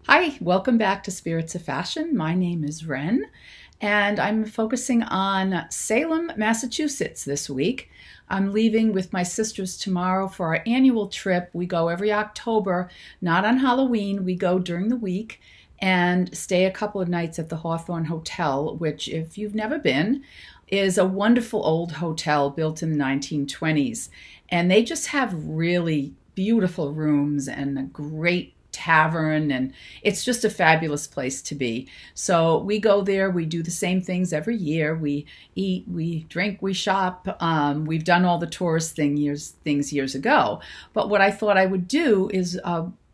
Hi, welcome back to Spirits of Fashion. My name is Ren, and I'm focusing on Salem, Massachusetts this week. I'm leaving with my sisters tomorrow for our annual trip. We go every October, not on Halloween. We go during the week and stay a couple of nights at the Hawthorne Hotel, which, if you've never been, is a wonderful old hotel built in the 1920s. And they just have really beautiful rooms and a great tavern, and it's just a fabulous place to be. So we go there, we do the same things every year. We eat, we drink, we shop. We've done all the tourist things years ago. But what I thought I would do is,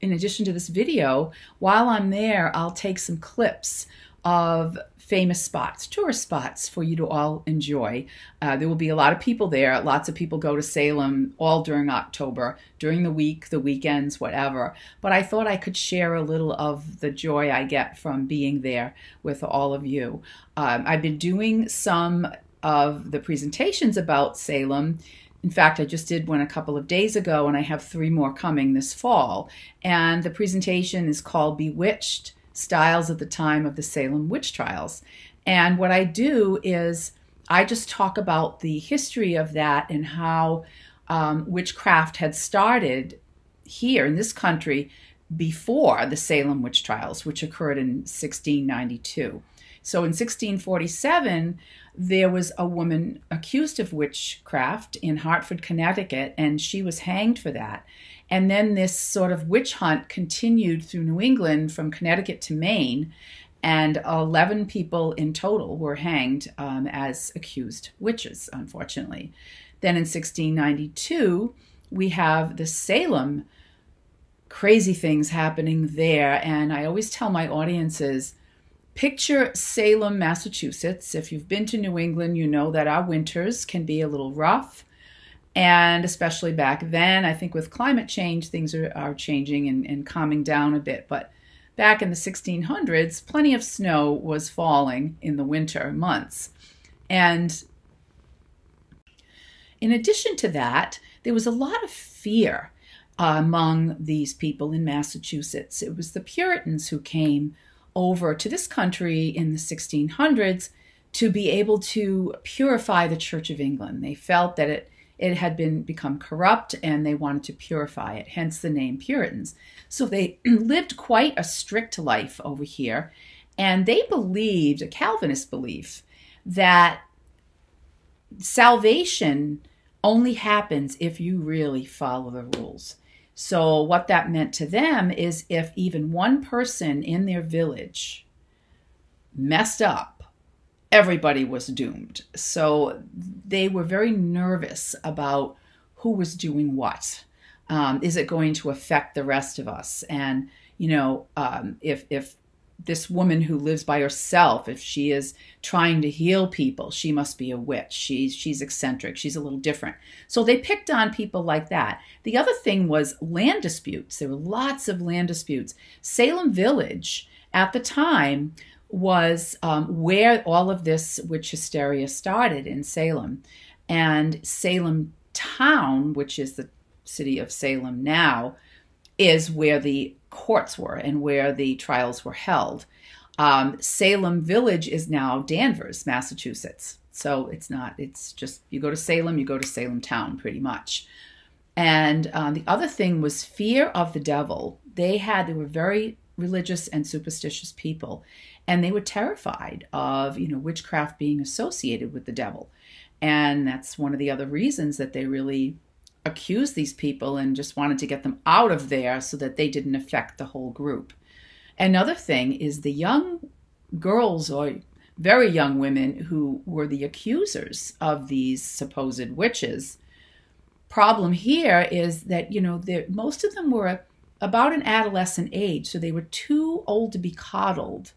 in addition to this video, while I'm there, I'll take some clips of famous spots, tourist spots for you to all enjoy. There will be a lot of people there. Lots of people go to Salem all during October, during the week, the weekends, whatever. But I thought I could share a little of the joy I get from being there with all of you. I've been doing some of the presentations about Salem. In fact, I just did one a couple of days ago, and I have 3 more coming this fall. And the presentation is called Bewitched: Styles at the Time of the Salem Witch Trials. And what I do is I just talk about the history of that and how witchcraft had started here in this country before the Salem Witch Trials, which occurred in 1692. So in 1647, there was a woman accused of witchcraft in Hartford, Connecticut, and she was hanged for that. And then this sort of witch hunt continued through New England from Connecticut to Maine, and 11 people in total were hanged as accused witches, unfortunately. Then in 1692, we have the Salem, crazy things happening there. And I always tell my audiences, picture Salem, Massachusetts. If you've been to New England, you know that our winters can be a little rough. And especially back then, I think with climate change, things are changing and calming down a bit. But back in the 1600s, plenty of snow was falling in the winter months. And in addition to that, there was a lot of fear among these people in Massachusetts. It was the Puritans who came over to this country in the 1600s to be able to purify the Church of England. They felt that it had become corrupt, and they wanted to purify it, hence the name Puritans. So they lived quite a strict life over here, and they believed, a Calvinist belief, that salvation only happens if you really follow the rules. So what that meant to them is if even one person in their village messed up, everybody was doomed. So they were very nervous about who was doing what. Is it going to affect the rest of us? And, you know, if this woman who lives by herself, if she is trying to heal people, she must be a witch. She's eccentric. She's a little different. So they picked on people like that. The other thing was land disputes. There were lots of land disputes. Salem Village at the time was where all of this witch hysteria started, in Salem. And Salem Town, which is the city of Salem now, is where the courts were and where the trials were held. Salem Village is now Danvers, Massachusetts. So it's just, you go to Salem, you go to Salem Town, pretty much. And the other thing was fear of the devil. They were very religious and superstitious people, and they were terrified of, witchcraft being associated with the devil. And that's one of the other reasons that they really accused these people and just wanted to get them out of there so that they didn't affect the whole group. Another thing is the young girls, or very young women, who were the accusers of these supposed witches. Problem here is that, most of them were about an adolescent age, so they were too old to be coddled,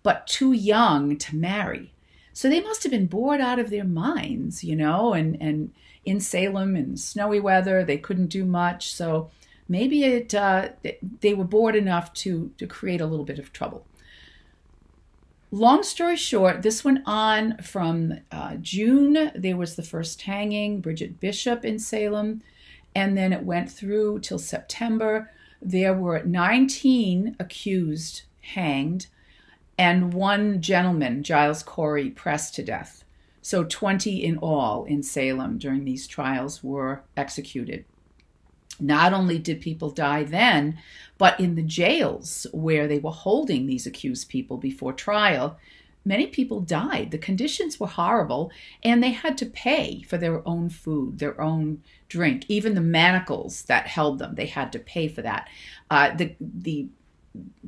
but too young to marry. So they must have been bored out of their minds, and in Salem in snowy weather, they couldn't do much. So maybe they were bored enough to create a little bit of trouble. Long story short, this went on from June. There was the first hanging, Bridget Bishop in Salem, and then it went through till September. there were 19 accused hanged and 1 gentleman, Giles Corey, pressed to death. So 20 in all in Salem during these trials were executed. Not only did people die then, but in the jails where they were holding these accused people before trial, many people died. The conditions were horrible, and they had to pay for their own food, their own drink. Even the manacles that held them, they had to pay for that. The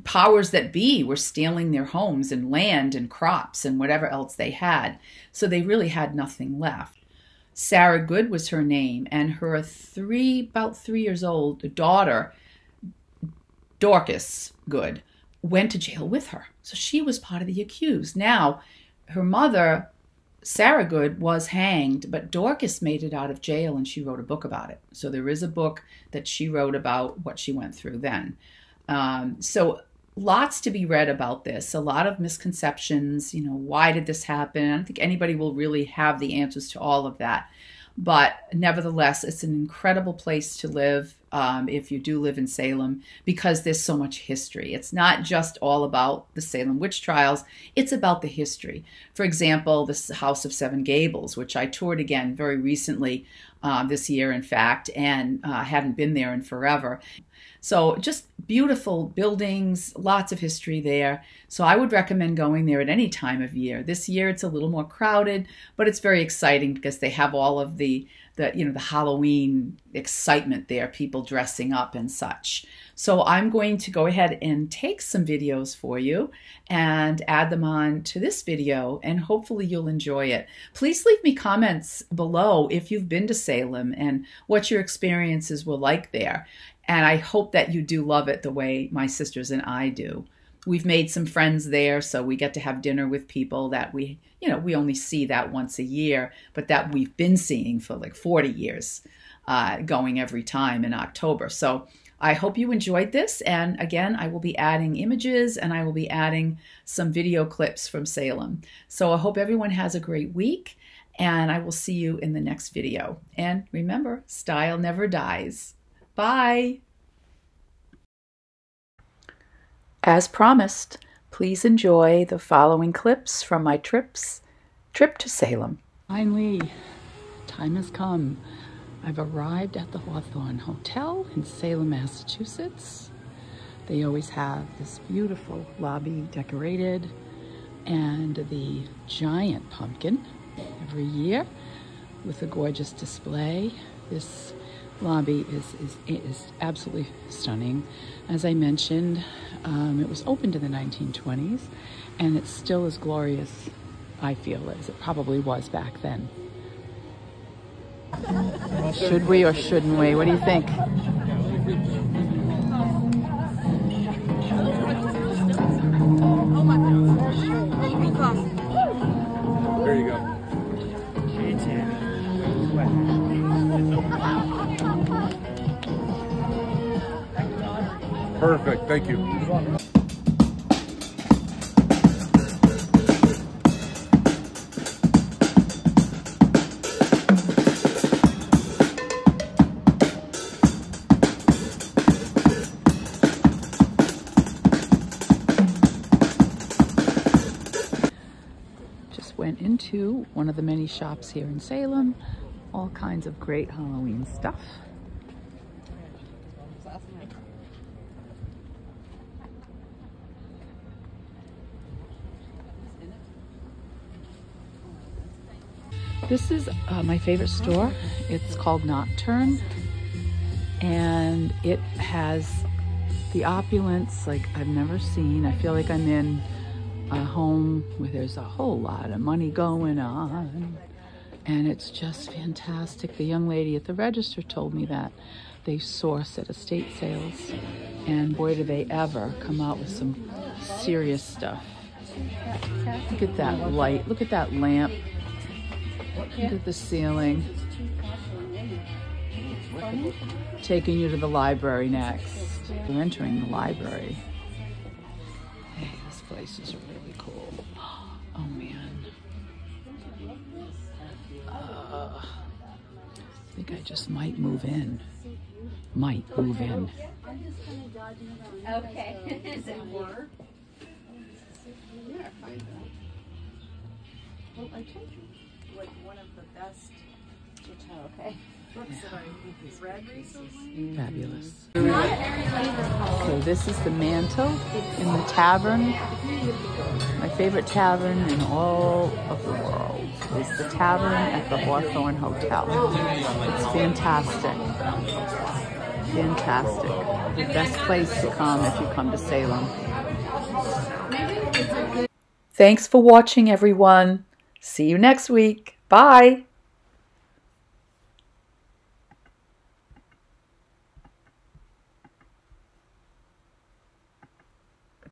powers that be were stealing their homes and land and crops and whatever else they had. So they really had nothing left. Sarah Good was her name, and her about 3 years old daughter, Dorcas Good, went to jail with her. So she was part of the accused. Now, her mother, Sarah Good, was hanged, but Dorcas made it out of jail, and she wrote a book about it. So there is a book that she wrote about what she went through then. So lots to be read about this, a lot of misconceptions, why did this happen? I don't think anybody will really have the answers to all of that. But nevertheless, it's an incredible place to live if you do live in Salem, because there's so much history. It's not just all about the Salem Witch Trials, it's about the history. For example, this House of Seven Gables, which I toured again very recently this year, in fact, and hadn't been there in forever. So just beautiful buildings, lots of history there. So I would recommend going there at any time of year. This year it's a little more crowded, but it's very exciting because they have all of the Halloween excitement there, people dressing up and such. So I'm going to go ahead and take some videos for you and add them on to this video, and hopefully you'll enjoy it. Please leave me comments below if you've been to Salem and what your experiences were like there. And I hope that you do love it the way my sisters and I do. We've made some friends there, so we get to have dinner with people that we only see that once a year, but that we've been seeing for like 40 years, going every time in October. So I hope you enjoyed this. And again, I will be adding images, and I will be adding some video clips from Salem. So I hope everyone has a great week, and I will see you in the next video. And remember, style never dies. Bye. As promised, please enjoy the following clips from my trip to Salem. Finally, time has come. I've arrived at the Hawthorne Hotel in Salem, Massachusetts. They always have this beautiful lobby decorated and the giant pumpkin every year with a gorgeous display. This lobby is absolutely stunning. As I mentioned, it was opened in the 1920s, and it's still as glorious, I feel, as it probably was back then. Should we or shouldn't we? What do you think? There you go. Perfect, thank you. Just went into one of the many shops here in Salem. All kinds of great Halloween stuff. This is my favorite store. It's called Nocturne, and it has the opulence like I've never seen. I feel like I'm in a home where there's a whole lot of money going on, and it's just fantastic. The young lady at the register told me that they source at estate sales, and boy, do they ever come out with some serious stuff. Look at that light, look at that lamp. Look at the ceiling. Taking you to the library next. We're entering the library. Hey, this place is really cool. Oh man. I think I just might move in. might move in. Okay. Is it more? Yeah, kind of. Well, I told you, like one of the best Okay. books that I read recently. Fabulous. So this is the mantle in the tavern. My favorite tavern in all of the world is the tavern at the Hawthorne Hotel. It's fantastic. Fantastic. The best place to come if you come to Salem. Thanks for watching, everyone. See you next week. Bye.